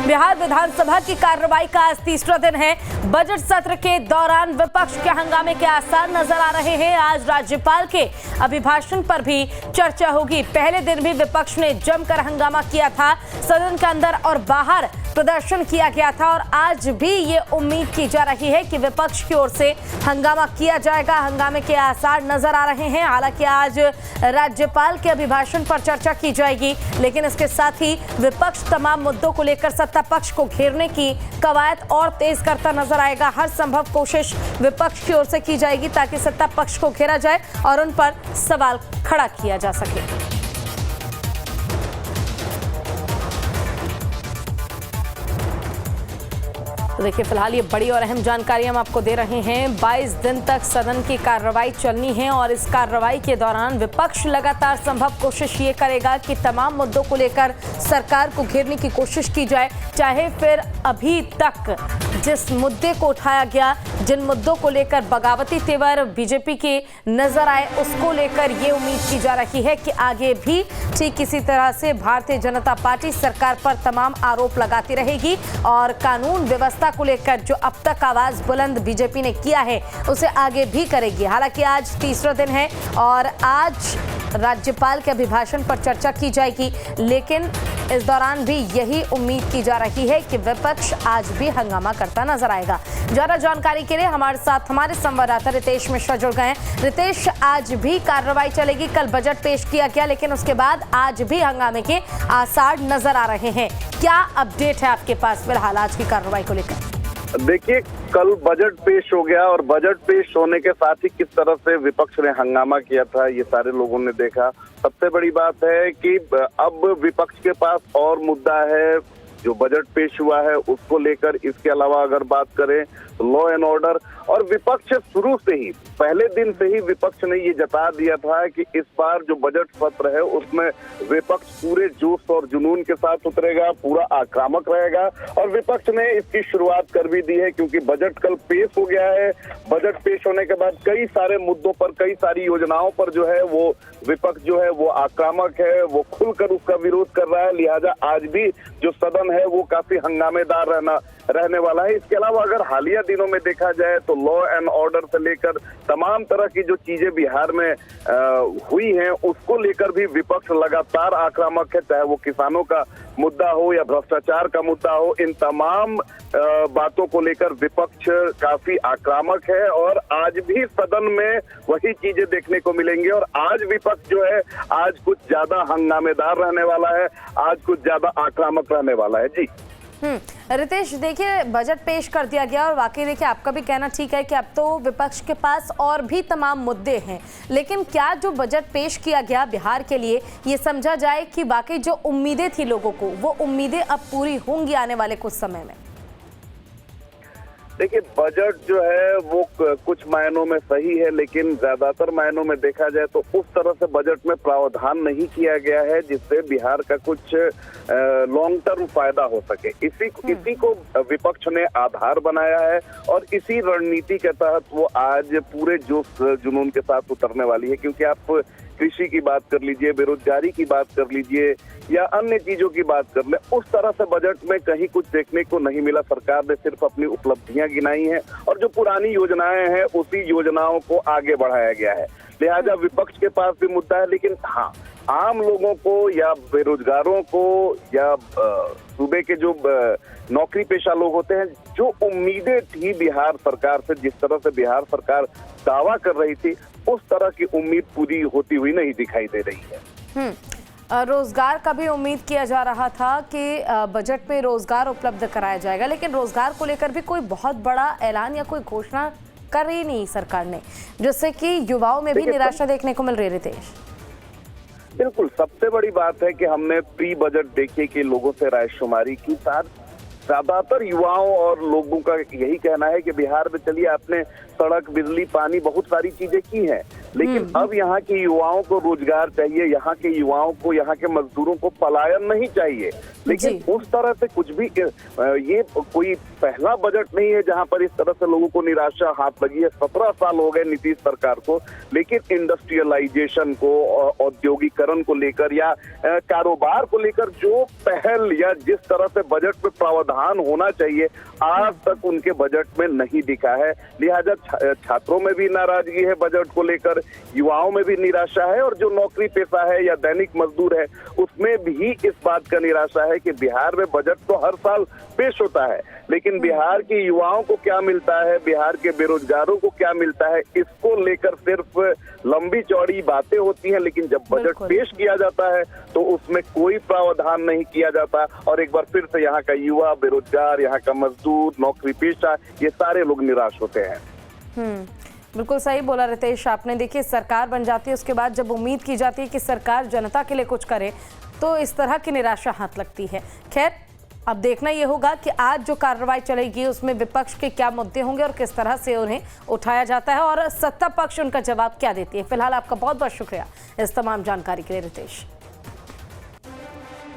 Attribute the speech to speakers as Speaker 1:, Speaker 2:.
Speaker 1: बिहार विधानसभा की कार्रवाई का आज तीसरा दिन है। बजट सत्र के दौरान विपक्ष के हंगामे के आसार नजर आ रहे हैं। आज राज्यपाल के अभिभाषण पर भी चर्चा होगी। पहले दिन भी विपक्ष ने जमकर हंगामा किया था, सदन के अंदर और बाहर प्रदर्शन किया गया था और आज भी ये उम्मीद की जा रही है कि विपक्ष की ओर से हंगामा किया जाएगा। हंगामे के आसार नजर आ रहे हैं। हालांकि आज राज्यपाल के अभिभाषण पर चर्चा की जाएगी, लेकिन इसके साथ ही विपक्ष तमाम मुद्दों को लेकर सत्ता पक्ष को घेरने की कवायद और तेज करता नजर आएगा। हर संभव कोशिश विपक्ष की ओर से की जाएगी ताकि सत्ता पक्ष को घेरा जाए और उन पर सवाल खड़ा किया जा सके। तो देखिए, फिलहाल ये बड़ी और अहम जानकारी हम आपको दे रहे हैं। 22 दिन तक सदन की कार्रवाई चलनी है और इस कार्रवाई के दौरान विपक्ष लगातार संभव कोशिश ये करेगा कि तमाम मुद्दों को लेकर सरकार को घेरने की कोशिश की जाए, चाहे फिर अभी तक जिस मुद्दे को उठाया गया, जिन मुद्दों को लेकर बगावती तेवर बीजेपी के नजर आए, उसको लेकर ये उम्मीद की जा रही है कि आगे भी ठीक इसी तरह से भारतीय जनता पार्टी सरकार पर तमाम आरोप लगाती रहेगी और कानून व्यवस्था को लेकर जो अब तक आवाज बुलंद बीजेपी ने किया है उसे आगे भी करेगी। हालांकि आज तीसरा दिन है और आज राज्यपाल के अभिभाषण पर चर्चा की जाएगी, लेकिन इस दौरान भी यही उम्मीद की जा रही है कि विपक्ष आज भी हंगामा करता नजर आएगा। ज्यादा जानकारी के लिए हमारे साथ हमारे संवाददाता रितेश मिश्रा जुड़ गए हैं। रितेश, आज भी कार्रवाई चलेगी। कल बजट पेश किया गया, लेकिन उसके बाद आज भी हंगामे के आसार नजर आ रहे हैं। क्या अपडेट है आपके पास फिलहाल आज की कार्रवाई को लेकर?
Speaker 2: देखिए, कल बजट पेश हो गया और बजट पेश होने के साथ ही किस तरह से विपक्ष ने हंगामा किया था ये सारे लोगों ने देखा। सबसे बड़ी बात है कि अब विपक्ष के पास और मुद्दा है जो बजट पेश हुआ है उसको लेकर। इसके अलावा अगर बात करें तो लॉ एंड ऑर्डर, और विपक्ष शुरू से ही पहले दिन से ही विपक्ष ने ये जता दिया था कि इस बार जो बजट सत्र है उसमें विपक्ष पूरे जोश और जुनून के साथ उतरेगा, पूरा आक्रामक रहेगा और विपक्ष ने इसकी शुरुआत कर भी दी है क्योंकि बजट कल पेश हो गया है। बजट पेश होने के बाद कई सारे मुद्दों पर, कई सारी योजनाओं पर जो है वो विपक्ष जो है वो आक्रामक है, वो खुलकर उसका विरोध कर रहा है। लिहाजा आज भी जो सदन है वो काफी हंगामेदार रहने वाला है। इसके अलावा अगर हालिया दिनों में देखा जाए तो लॉ एंड ऑर्डर से लेकर तमाम तरह की जो चीजें बिहार में हुई हैं उसको लेकर भी विपक्ष लगातार आक्रामक है, चाहे वो किसानों का मुद्दा हो या भ्रष्टाचार का मुद्दा हो। इन तमाम बातों को लेकर विपक्ष काफी आक्रामक है और आज भी सदन में वही चीजें देखने को मिलेंगी और आज विपक्ष जो है आज कुछ ज्यादा हंगामेदार रहने वाला है, आज कुछ ज्यादा आक्रामक रहने वाला है। जी
Speaker 1: रितेश, देखिए, बजट पेश कर दिया गया और वाकई देखिए आपका भी कहना ठीक है कि अब तो विपक्ष के पास और भी तमाम मुद्दे हैं, लेकिन क्या जो बजट पेश किया गया बिहार के लिए ये समझा जाए कि वाकई जो उम्मीदें थी लोगों को वो उम्मीदें अब पूरी होंगी आने वाले कुछ समय में?
Speaker 2: देखिए, बजट जो है वो कुछ मायनों में सही है, लेकिन ज्यादातर मायनों में देखा जाए तो उस तरह से बजट में प्रावधान नहीं किया गया है जिससे बिहार का कुछ लॉन्ग टर्म फायदा हो सके। इसी को विपक्ष ने आधार बनाया है और इसी रणनीति के तहत वो आज पूरे जोश जुनून के साथ उतरने वाली है। क्योंकि आप कृषि की बात कर लीजिए, बेरोजगारी की बात कर लीजिए या अन्य चीजों की बात कर ले, उस तरह से बजट में कहीं कुछ देखने को नहीं मिला। सरकार ने सिर्फ अपनी उपलब्धियां गिनाई हैं और जो पुरानी योजनाएं हैं उसी योजनाओं को आगे बढ़ाया गया है। लिहाजा विपक्ष के पास भी मुद्दा है, लेकिन हाँ, आम लोगों को या बेरोजगारों को या सूबे के जो नौकरी पेशा लोग होते हैं, जो उम्मीदें थी बिहार सरकार से, जिस तरह से बिहार सरकार दावा कर रही थी, उस तरह की उम्मीद पूरी होती हुई नहीं दिखाई दे रही है।
Speaker 1: रोजगार का भी उम्मीद किया जा रहा था कि बजट में रोजगार उपलब्ध कराया जाएगा, लेकिन रोजगार को लेकर भी कोई बहुत बड़ा ऐलान या कोई घोषणा कर रही नहीं सरकार ने, जिससे कि युवाओं में भी निराशा देखने को मिल रही है। रितेश,
Speaker 2: बिल्कुल, सबसे बड़ी बात है कि हमने प्री बजट देखे कि लोगों से रायशुमारी की, साथ ज्यादातर युवाओं और लोगों का यही कहना है कि बिहार में चलिए आपने सड़क, बिजली, पानी, बहुत सारी चीजें की हैं, लेकिन अब यहाँ के युवाओं को रोजगार चाहिए, यहाँ के युवाओं को, यहाँ के मजदूरों को पलायन नहीं चाहिए। लेकिन उस तरह से कुछ भी ये कोई पहला बजट नहीं है जहां पर इस तरह से लोगों को निराशा हाथ लगी है। 17 साल हो गए नीतीश सरकार को, लेकिन इंडस्ट्रियलाइजेशन को, औद्योगिकरण को लेकर या कारोबार को लेकर जो पहल या जिस तरह से बजट में प्रावधान होना चाहिए आज तक उनके बजट में नहीं दिखा है। लिहाजा छात्रों में भी नाराजगी है बजट को लेकर, युवाओं में भी निराशा है, और जो नौकरी पेशा है या दैनिक मजदूर है उसमें भी इस बात का निराशा है कि बिहार में बजट तो हर साल पेश होता है, लेकिन बिहार के युवाओं को क्या मिलता है, बिहार के बेरोजगारों को क्या मिलता है, इसको लेकर सिर्फ लंबी चौड़ी बातें होती हैं, लेकिन जब बजट पेश किया जाता है तो उसमें कोई प्रावधान नहीं किया जाता। और एक बार फिर से यहाँ का युवा, बेरोजगार, यहाँ का मजदूर, नौकरी पेशा, ये सारे लोग निराश होते हैं।
Speaker 1: बिल्कुल सही बोला रितेश आपने। देखिए, सरकार बन जाती है, उसके बाद जब उम्मीद की जाती है कि सरकार जनता के लिए कुछ करे तो इस तरह की निराशा हाथ लगती है। खैर, अब देखना ये होगा कि आज जो कार्रवाई चलेगी उसमें विपक्ष के क्या मुद्दे होंगे और किस तरह से उन्हें उठाया जाता है और सत्ता पक्ष उनका जवाब क्या देती है। फिलहाल आपका बहुत बहुत शुक्रिया इस तमाम जानकारी के लिए रितेश।